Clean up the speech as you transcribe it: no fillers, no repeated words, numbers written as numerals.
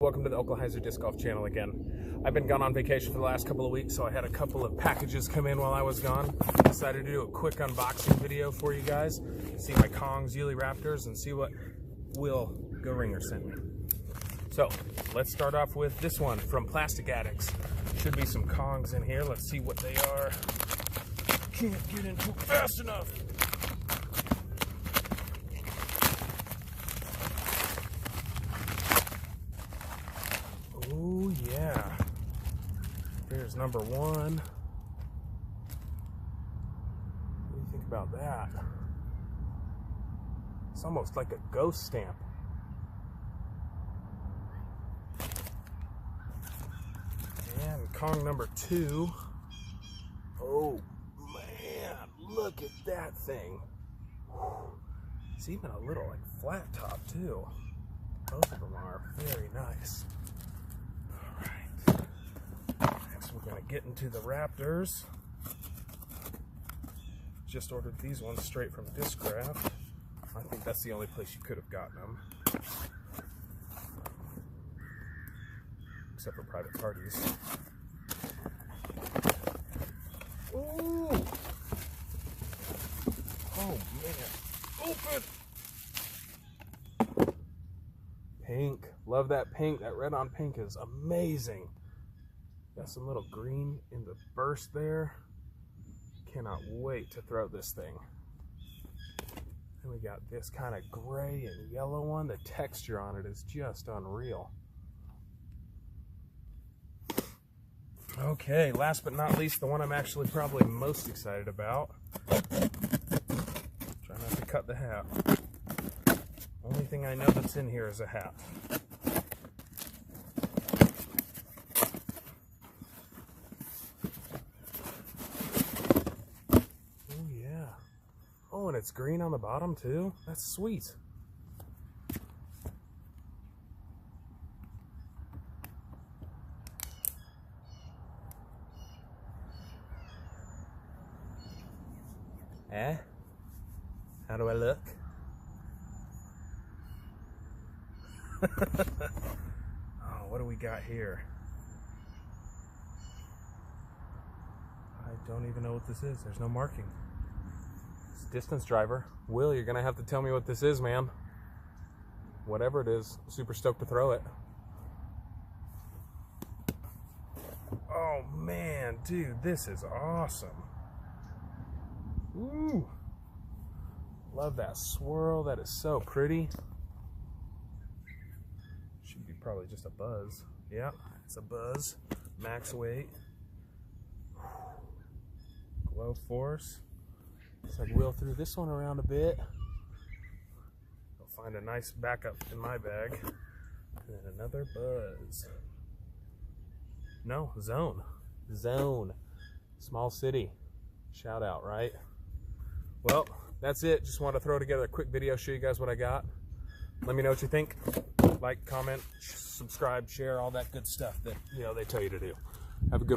Welcome to the Oklahoma Disc Golf channel again. I've been gone on vacation for the last couple of weeks, so I had a couple of packages come in while I was gone. Decided to do a quick unboxing video for you guys. See my Kongs Yuli Raptors and see what Will Go-Ringer sent me. So let's start off with this one from Plastic Addicts. Should be some Kongs in here. Let's see what they are. Can't get into it fast enough. Oh yeah, there's number one. What do you think about that? It's almost like a ghost stamp. And Kong number two. Oh man, look at that thing. It's even a little like flat top too. Both of them are very nice. We're going to get into the Raptors. Just ordered these ones straight from Discraft. I think that's the only place you could have gotten them. Except for private parties. Ooh! Oh man! Open! Pink. Love that pink. That red on pink is amazing. Got some little green in the burst there. Cannot wait to throw this thing. And we got this kind of gray and yellow one. The texture on it is just unreal. Okay, last but not least, the one I'm actually probably most excited about. Try not to cut the hat. Only thing I know that's in here is a hat. Oh, and it's green on the bottom too? That's sweet. Eh? How do I look? Oh, what do we got here? I don't even know what this is. There's no marking. Distance driver. Will, you're gonna have to tell me what this is, man. Whatever it is, super stoked to throw it. Oh man, dude, this is awesome. Ooh, love that swirl. That is so pretty. Should be probably just a buzz. Yeah, it's a buzz. Max weight. Glow force. Looks like Will threw this one around a bit. I'll find a nice backup in my bag. And then another buzz. No, zone. Zone. Small city. Shout out, right? Well, that's it. Just wanted to throw together a quick video, show you guys what I got. Let me know what you think. Like, comment, subscribe, share, all that good stuff that, they tell you to do. Have a good one.